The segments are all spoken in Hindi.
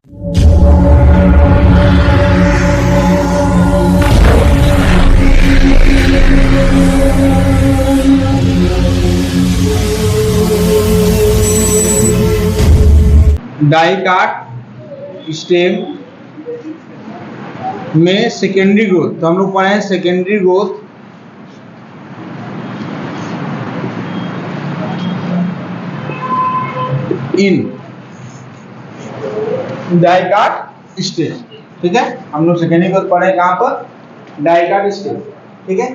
डाइकाट स्टेम में सेकेंडरी ग्रोथ, तो हम लोग पढ़े हैं secondary growth in dicot stem. ठीक है, हम लोग सेकेंडरी ग्रोथ पढ़े कहाँ पर? Dicot stem. ठीक है,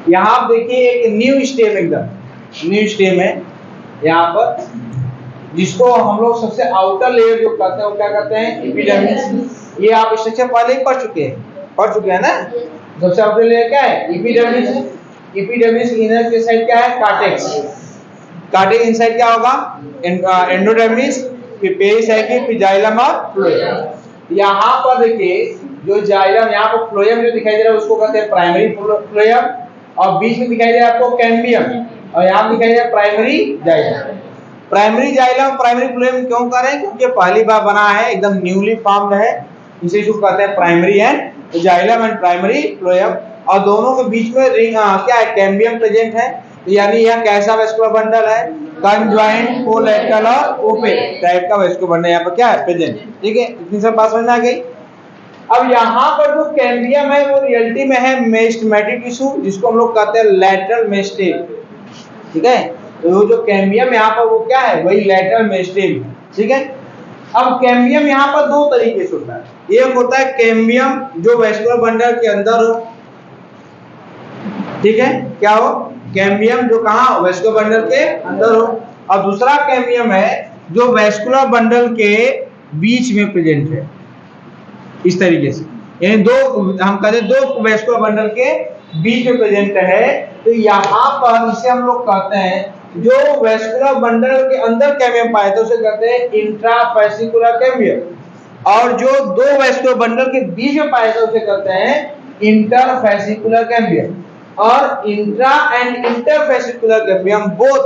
यहाँ आप देखिए एक न्यू स्टेम, एकदम न्यू स्टेम है यहाँ पर, जिसको हम लोग सबसे आउटर लेयर जो कहते हैं वो क्या कहते हैं? एपिडर्मिस। ये आप स्ट्रक्चर पहले ही पढ़ चुके हैं ना। सबसे आउटर लेयर क्या है? एपिडर्मिस। एपिडर्मिस इनर के साइड क्या है? कार्टेक्स। कार्टेक्स इनसाइड क्या होगा? एंडोडर्मिस, फिर पेरिस आएगी, फिर जाइलम और फ्लोएम। यहाँ पर देखिए जो जाइलम, यहाँ पर फ्लोएम जो दिखाई दे रहा है उसको कहते हैं प्राइमरी फ्लोएम, और बीच में दिखाई दे रहा है आपको कैम्बियम, और यहाँ दिखाई दे रहा है primary xylem. Primary xylem primary phloem क्यों कर रहे हैं? क्योंकि पहली बार बना है, एकदम न्यूली फॉर्म्ड है, इसे जो कहते हैं primary and xylem and primary phloem. और दोनों के बीच में रिंग क्या है? कैम्बियम प्रेजेंट है, यानी यह कैसा वेस्कुलर बंडल है? कंजॉइंट, कोलैटरल और ओपेक टाइप का वेस्कुलर बंडल यहाँ पर क्या है? प्रेजेंट। ठीक है, इतनी सब बात समझ में आ गई। अब यहाँ पर जो कैम्बियम है वो रियलिटी में है मेरिस्टेमेटिक टिश्यू, जिसको हम लोग कहते हैं लैटरल मेरिस्टेम। ठीक है, तो जो कैम्बियम यहाँ पर वो क्या है? वही लैटरल मेरिस्टेम। ठीक है, अब कैम्बियम यहाँ पर दो तरीके से होता है। एक होता है कैम्बियम जो वेस्कुलर बंडल के अंदर हो। ठीक है, क्या हो? कैम्बियम जो कहाँ? वेस्कुलर बंडल के अंदर हो। और दूसरा कैम्बियम है जो वेस्कुलर बंडल के बीच में प्रेजेंट है, इस तरीके से। यानी दो, हम कहते हैं दो वेस्कुलर बंडल के बीच में प्रेजेंट है। तो यहाँ पर इसे हम लोग कहते हैं, जो वेस्कुलर बंडल के अंदर कैम्बियम पाए तो उसे कहते हैं इंट्राफैसिकुलर कैम्बियम, और जो दो वेस्कुलर बंडल के बीच में पाए तो उसे कहते हैं इंटरफैसिकुलर कैम्बियम। और intra and interfascicular cambium both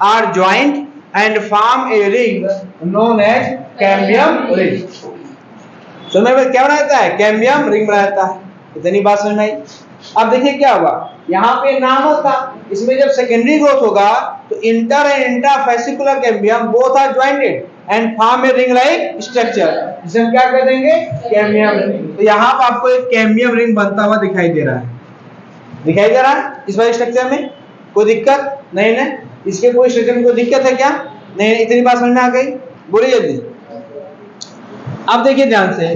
are joint and form a ring known as cambium ring. समझ में क्या बनाता है? कैम्बियम रिंग बनाता है। इतनी बात समझ में आई। अब देखिए क्या होगा, यहाँ पे नाम होता, इसमें जब सेकेंडरी ग्रोथ होगा तो inter and intrafascicular cambium both are jointed and form a ring like structure, जिसे हम क्या कह देंगे? Cambium ring. तो यहाँ पर आपको एक कैम्बियम रिंग बनता हुआ दिखाई दे रहा है, दिखाई दे रहा है इस वाले स्ट्रक्चर में। कोई दिक्कत नहीं ना? इसके कोई स्ट्रक्चर में कोई दिक्कत है क्या? नहीं। इतनी बात समझ में आ गई? बोलिए जल्दी। अब देखिए ध्यान से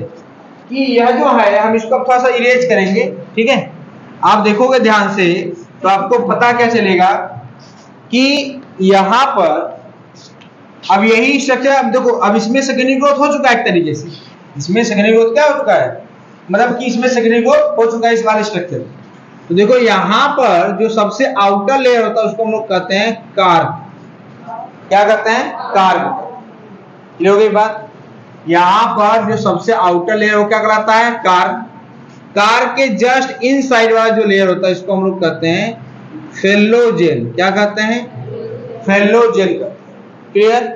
कि यह जो है, हम इसको थोड़ा सा इरेज करेंगे। ठीक है, आप देखोगे ध्यान से तो आपको पता क्या चलेगा कि यहाँ पर अब यही स्ट्रक्चर, अब देखो, अब इसमें सेकेंडरी ग्रोथ हो चुका है एक तरीके से। इसमें सेकेंडरी ग्रोथ क्या हो चुका है? मतलब कि इसमें सेकेंडरी ग्रोथ हो चुका है इस वाले स्ट्रक्चर। तो देखो यहाँ पर जो सबसे आउटर लेयर होता है उसको हम लोग कहते हैं कार्क। क्या कहते हैं? कार्क। क्लियर हो गई बात? यहाँ पर जो सबसे आउटर लेयर वो क्या कहलाता है? कार्क। कार्क के जस्ट इन साइड वाला जो लेयर होता है इसको हम लोग कहते हैं फेलोजेल। क्या कहते हैं? फेलोजेल। क्लियर?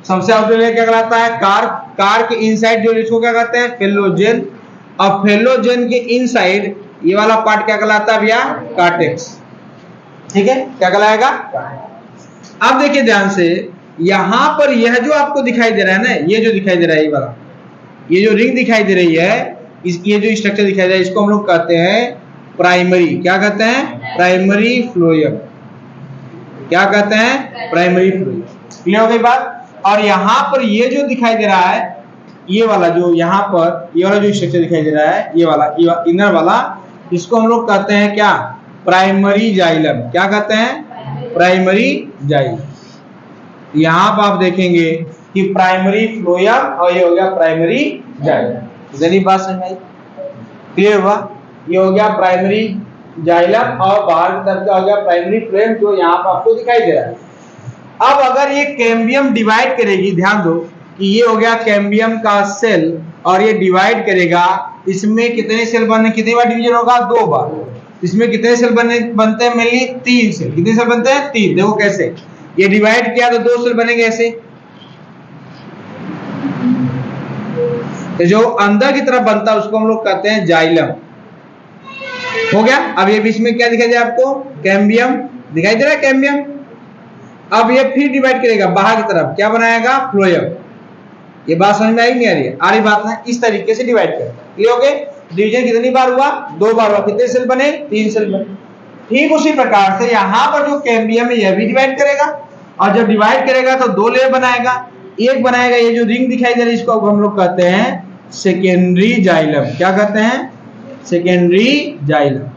सबसे आउटर लेयर क्या कहलाता है? कार्क। कार्क के इनसाइड जो इसको क्या कहते हैं? फेलोजेल। और फेलोजेल के इनसाइड ये वाला पार्ट क्या कहलाता है भैया? कार्टेक्स। ठीक है, क्या कहलाएगा? अब देखिए ध्यान से, यहां पर यह जो आपको दिखाई दे रहा है ना, ये जो दिखाई दे रहा है, ये वाला, ये जो रिंग दिखाई दे रही है, ये जो स्ट्रक्चर दिखाई दे रहा है, इसको हम लोग कहते हैं प्राइमरी। क्या कहते हैं? Primary phloem. क्या कहते हैं? Primary phloem. क्लियर हो गई बात? और यहाँ पर ये जो दिखाई दे रहा है, ये वाला जो यहाँ पर ये वाला जो स्ट्रक्चर दिखाई दे रहा है, ये वाला इनर वाला, इसको हम लोग कहते हैं क्या? Primary xylem. क्या कहते हैं? Primary xylem. यहाँ पर आप देखेंगे कि प्राइमरी फ्लोएम और ये हो गया प्राइमरी जाइलम। इतनी बात समझ में आई? क्लियर हुआ? ये हो गया प्राइमरी जाइलम और बाहर की तरफ का हो गया प्राइमरी फ्लोएम, जो यहाँ पर आपको दिखाई दे रहा है। अब अगर ये कैम्बियम डिवाइड करेगी, ध्यान दो कि ये हो गया कैम्बियम का सेल और ये डिवाइड करेगा, इसमें कितने सेल बनने, कितनी बार डिवीजन होगा? 2 बार। इसमें कितने सेल बनते हैं? Mainly 3 cell. कितने सेल बनते हैं? 3। देखो कैसे ये डिवाइड किया तो 2 सेल बनेंगे ऐसे। तो जो अंदर की तरफ बनता है उसको हम लोग कहते हैं जाइलम। हो गया। अब ये बीच में क्या दिखाई दे आपको, कैम्बियम दिखाई दे रहा है, कैम्बियम। अब ये फिर डिवाइड करेगा बाहर की तरफ, क्या बनाएगा, फ्लोएम। ये बात समझ में आई नहीं आ रही है? आ रही बात ना, इस तरीके से डिवाइड करता है। क्लियर हो गए? डिवीजन कितनी बार हुआ, 2 बार हुआ। कितने सेल बने, 3 सेल बने। ठीक उसी प्रकार से यहाँ पर जो कैम्बियम है यह भी डिवाइड करेगा, और जब डिवाइड करेगा तो 2 लेयर बनाएगा। एक बनाएगा ये जो रिंग दिखाई दे रही है, इसको हम लोग कहते हैं सेकेंडरी जाइलम। क्या कहते हैं, सेकेंडरी जाइलम।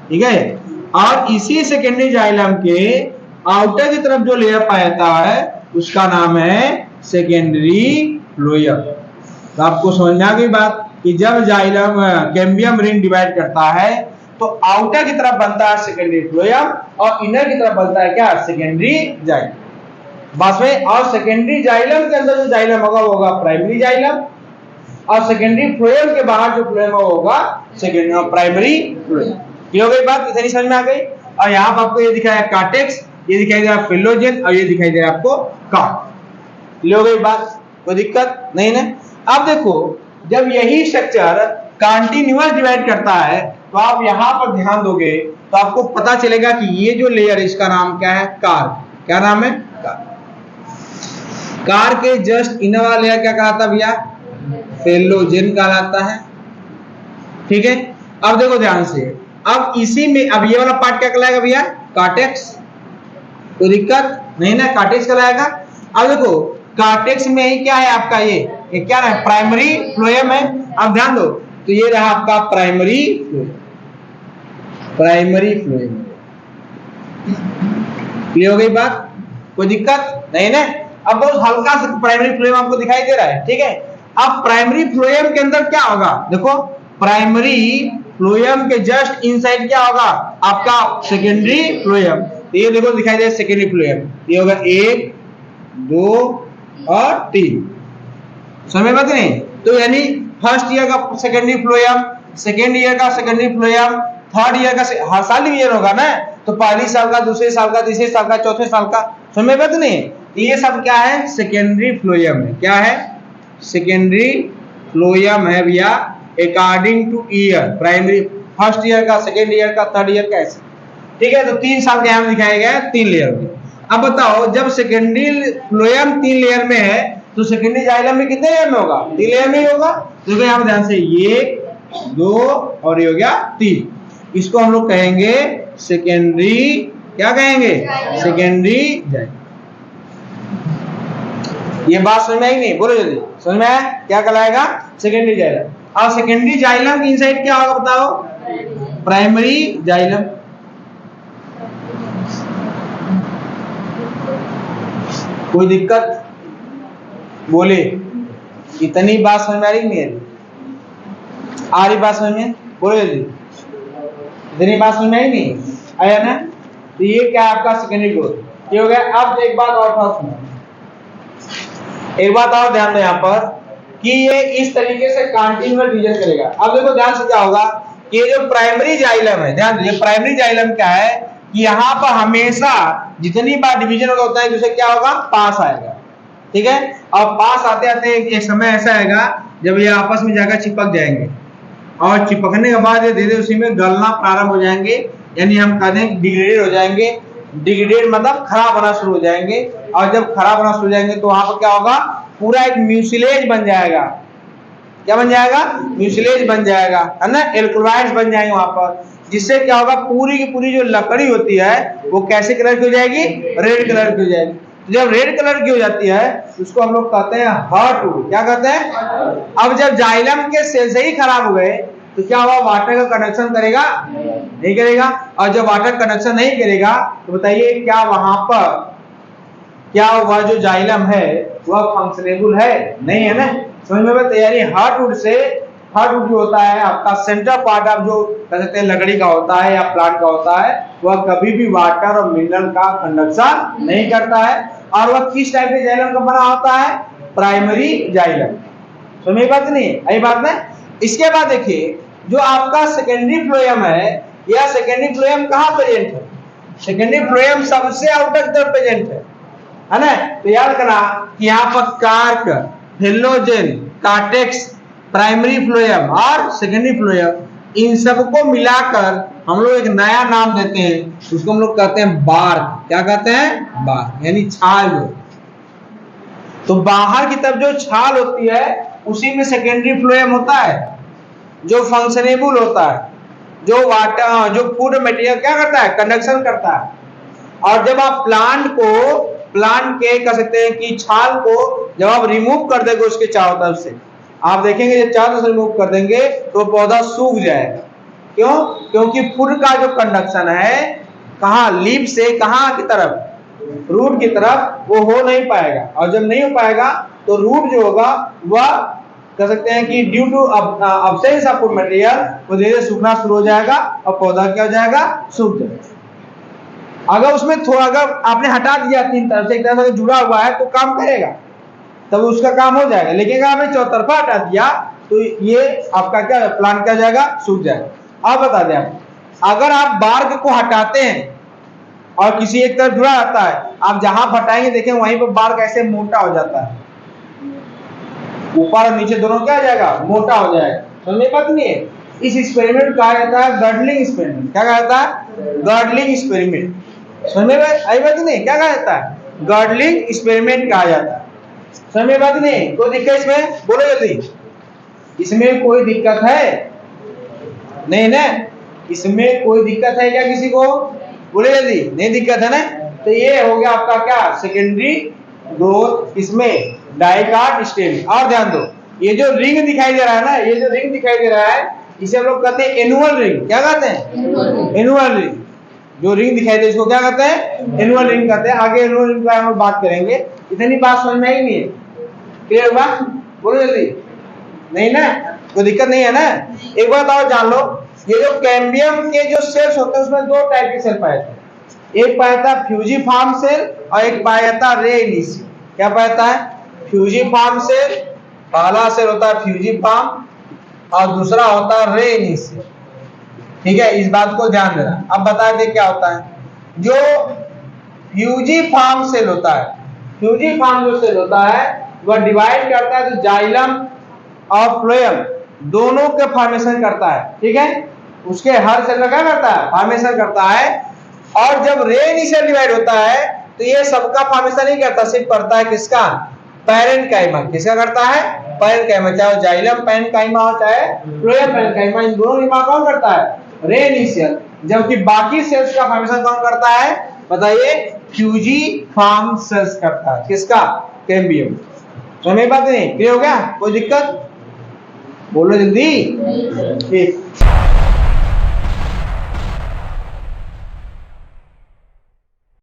ठीक है। और इसी सेकेंडरी जाइलम के आउटर की तरफ जो लेयर पाया जाता है उसका नाम है सेकेंडरी फ्लोएम। तो आपको समझ में आ गई बात कि जब जाइलम कैम्बियम रिंग डिवाइड करता है तो आउटर की तरफ बनता है सेकेंडरी फ्लोएम और इनर की तरफ बनता है क्या, सेकेंडरी जाइलम। बस में। और सेकेंडरी जाइलम के अंदर जो जाइलम होगा वो होगा प्राइमरी जाइलम, और सेकेंडरी फ्लोएम के बाहर जो फ्लोएम होगा सेकेंडरी प्राइमरी फ्लोएम। ये हो गई बात, इतनी समझ में आ गई। और यहाँ पर आपको ये दिखाया कार्टेक्स, ये दिखाई दे रहा फिलोजेन, और ये दिखाई दे रहा आपको कार्प। ये हो गई बात, कोई दिक्कत नहीं ना। अब देखो जब यही स्ट्रक्चर कंटिन्यूअस डिवाइड करता है तो आप यहां पर ध्यान दोगे तो आपको पता चलेगा कि ये जो लेयर है इसका नाम क्या है, कार्प। क्या नाम है, कार्प। कार्प के जस्ट इनर वाला लेयर क्या कहलाता है भैया, फिलोजेन कहलाता है। ठीक है। अब देखो ध्यान से, अब इसी में अब ये वाला पार्ट क्या कहलाएगा भैया, कार्टेक्स। कोई दिक्कत नहीं ना, कार्टेक्स कहलाएगा। अब देखो कार्टेक्स में ही क्या है आपका, ये क्या है, प्राइमरी फ्लोएम है। अब ध्यान दो, तो ये रहा आपका primary phloem, primary phloem. Clear हो गई बात, कोई दिक्कत नहीं ना। अब बहुत हल्का सा प्राइमरी फ्लोएम आपको दिखाई दे रहा है। ठीक है। अब प्राइमरी फ्लोएम के अंदर क्या होगा, देखो प्राइमरी फ्लोएम के जस्ट इनसाइड क्या होगा आपका सेकेंडरी फ्लोएम। ये देखो दिखाई दे सेकेंडरी फ्लोएम, ये होगा 1 2 और 3। समझ में नहीं? तो यानी फर्स्ट ईयर का सेकेंडरी फ्लोएम, सेकेंड ईयर का सेकेंडरी फ्लोएम, थर्ड ईयर का, हर साल ईयर होगा ना, तो पहली साल का, दूसरे साल का, तीसरे साल का, चौथे साल का। समझ में नहीं? ये सब क्या है, सेकेंडरी फ्लोएम है। क्या है, सेकेंडरी फ्लोएम है भैया, according two year. Primary first year का, सेकेंड ईयर का, थर्ड ईयर का, ऐसे। ठीक है। तो 3 साल के यहाँ दिखाया गया है 3 लेयर में। अब बताओ जब सेकेंडरी फ्लोएम 3 लेयर में है तो सेकेंडरी जाइलम में कितने लेयर में होगा, 3 लेयर में ही होगा। देखो यहाँ ध्यान से, 1 2 और ये हो गया 3। इसको हम लोग कहेंगे सेकेंडरी, क्या कहेंगे, सेकेंडरी जाइलम। ये बात समझ में आई नहीं, बोलो जल्दी, समझ में आया क्या कहलाएगा, सेकेंडरी जाइलम। और सेकेंडरी जाइलम की इनसाइड क्या होगा बताओ, प्राइमरी जाइलम। कोई दिक्कत, बोले इतनी बात समझ में आ रही नहीं आ रही बात समझ में, बोलो जल्दी, इतनी बात समझ में आई नहीं आया ना। तो ये क्या है आपका सेकेंडरी ग्रोथ, ये हो गया। अब एक बात और था सुनो, एक बात और ध्यान दो यहाँ पर कि ये इस तरीके से कंटिन्यूअस डिवीजन करेगा। अब देखो ध्यान से क्या होगा कि ये जो प्राइमरी जाइलम है, ध्यान दीजिए प्राइमरी जाइलम क्या है कि यहाँ पर हमेशा जितनी बार डिवीजन होता है दूसरे क्या होगा, पास आएगा। ठीक है। और पास आते आते एक समय ऐसा आएगा जब ये आपस में जाकर चिपक जाएंगे, और चिपकने के बाद ये धीरे उसी में गलना प्रारंभ हो जाएंगे, यानी हम कहते हैं डिग्रेडेड हो जाएंगे। डिग्रेडेड मतलब खराब होना शुरू हो जाएंगे, और जब खराब होना शुरू हो जाएंगे तो वहां पर क्या होगा, पूरा एक म्यूसिलेज बन जाएगा। क्या बन जाएगा, म्यूसिलेज बन जाएगा, है ना, एल्कलॉइड्स बन जाएंगे वहां पर, जिससे क्या होगा पूरी की पूरी जो लकड़ी होती है वो कैसे कलर की हो जाएगी, रेड कलर की हो जाएगी। तो जब रेड कलर की हो जाती है उसको हम लोग कहते हैं हार्टवुड। क्या कहते हैं। अब जब जाइलम के सेल से ही खराब हो गए तो क्या हुआ, वाटर का कनेक्शन करेगा, नहीं करेगा। और जब वाटर कनेक्शन नहीं करेगा तो बताइए क्या वहां पर, क्या वह जो जाइलम है वह फंक्शनेबल है, नहीं है ना। समझ में तैयारी। हार्टवुड से, हार्टवुड जो होता है आपका सेंटर पार्ट ऑफ जो कह सकते हैं लकड़ी का होता है या प्लांट का होता है, वह कभी भी वाटर और मिनरल का कंडक्शन नहीं करता है। और वह किस टाइप के जाइलम का बना होता है, प्राइमरी जाइलम। समझ बात नहीं, यही बात है। इसके बाद देखिए जो आपका सेकेंडरी फ्लोएम है, यह सेकेंडरी फ्लोएम कहाँ प्रेजेंट है, सेकेंडरी फ्लोएम सबसे आउटर की तरफ प्रेजेंट है ना। तो याद करना कि यहाँ पर कार्क, फिलोजेन, कार्टेक्स प्राइमरी फ्लोएम और सेकेंडरी फ्लोएम, इन सबको मिलाकर हम लोग एक नया नाम देते हैं, उसको हम लोग कहते हैं बार्क। क्या कहते हैं? बार्क, यानी छाल। तो बाहर की तरफ जो छाल होती है उसी में सेकेंडरी फ्लोएम होता है, जो फंक्शनेबल होता है, जो वाटर जो फूड मटेरियल क्या करता है? कंडक्शन करता है। और जब आप प्लांट के कह सकते हैं कि छाल को जब आप रिमूव कर देंगे उसके चारों तरफ से, आप देखेंगे जब चारों तरफ से रिमूव कर देंगे तो पौधा सूख जाएगा। क्यों? क्योंकि फूड का जो कंडक्शन है कहाँ? लीफ से कहाँ की तरफ? रूट की तरफ, वो हो नहीं पाएगा। और जब नहीं हो पाएगा तो रूट जो होगा वह कह सकते हैं कि due to absence of food material वो धीरे धीरे सूखना शुरू हो जाएगा और पौधा क्या हो जाएगा? सूख जाएगा। अगर उसमें थोड़ा, अगर आपने हटा दिया तीन तरफ से, एक तरफ से जुड़ा हुआ है तो काम करेगा, तब उसका काम हो जाएगा। लेकिन अगर आपने चौतरफा हटा दिया तो ये आपका क्या प्लांट क्या जाएगा? सूख जाएगा। अब बता दें आप, अगर आप बार्क को हटाते हैं और किसी एक तरफ जुड़ा रहता है, आप जहां हटाएंगे देखें वहीं पर बार्क ऐसे मोटा हो जाता है, ऊपर और नीचे दोनों क्या हो जाएगा? मोटा हो जाएगा। समझ में बात नहीं है? इस एक्सपेरिमेंट कहा जाता है गर्डलिंग एक्सपेरिमेंट। क्या कहा जाता है? Girdling experiment. समझ में आई बात नहीं? क्या कहा जाता है? गर्डलिंग एक्सपेरिमेंट कहा जाता है। समझ में बात नहीं? कोई दिक्कत इसमें? बोलो जल्दी। इसमें कोई दिक्कत है? नहीं ना? इसमें कोई दिक्कत है क्या किसी को? बोले जल्दी। नहीं दिक्कत है ना? तो ये हो गया आपका क्या? सेकेंडरी ग्रोथ, इसमें डाइकाट स्टेम। और ध्यान दो, ये जो रिंग दिखाई दे रहा है ना, ये जो रिंग दिखाई दे रहा है इसे हम लोग कहते हैं एनुअल रिंग। क्या कहते हैं? Annual ring. जो रिंग दिखाई दे इसको क्या कहते हैं? एनुअल रिंग कहते हैं। आगे एनुअल रिंग का हम बात करेंगे। इतनी बात समझ में आई नहीं है? क्लियर हुआ? बोलो जल्दी। नहीं ना? कोई दिक्कत नहीं है ना? एक बात और जान लो, ये जो कैम्बियम के जो सेल्स होते हैं उसमें दो टाइप के सेल पाए जाते हैं। एक पाया जाता है फ्यूजिफॉर्म सेल और एक पाया जाता है रे इनिशियल। क्या पाया जाता है? फ्यूजिफॉर्म सेल, पहला सेल होता है फ्यूजिफॉर्म और दूसरा होता है रे इनिशियल। ठीक है, इस बात को ध्यान देना। अब बता दे क्या होता है। जो फ्यूजिफॉर्म सेल होता है, फ्यूजिफॉर्म जो सेल होता है वह डिवाइड करता है तो जाइलम और फ्लोएम दोनों के फॉर्मेशन करता है। ठीक है, उसके हर सेल में क्या करता है? फॉर्मेशन करता है। और जब रे इनिशियल डिवाइड होता है तो ये सबका फॉर्मेशन नहीं करता, सिर्फ करता है किसका? पैरेन्काइमा। किसका करता है? पैरेन्काइमा। चाहे जाइलम पैरेन्काइमा हो चाहे फ्लोएम पैरेन्काइमा, इन दोनों निर्माण कौन करता है? रे इनिशियल। जबकि बाकी सेल्स का फॉर्मेशन कौन करता है? बताइए। फ्यूजिफॉर्म सेल्स करता है। किसका? कैम्बियम। समझ में बात नहीं? क्लियर हो गया? कोई दिक्कत? बोलो जल्दी। ठीक।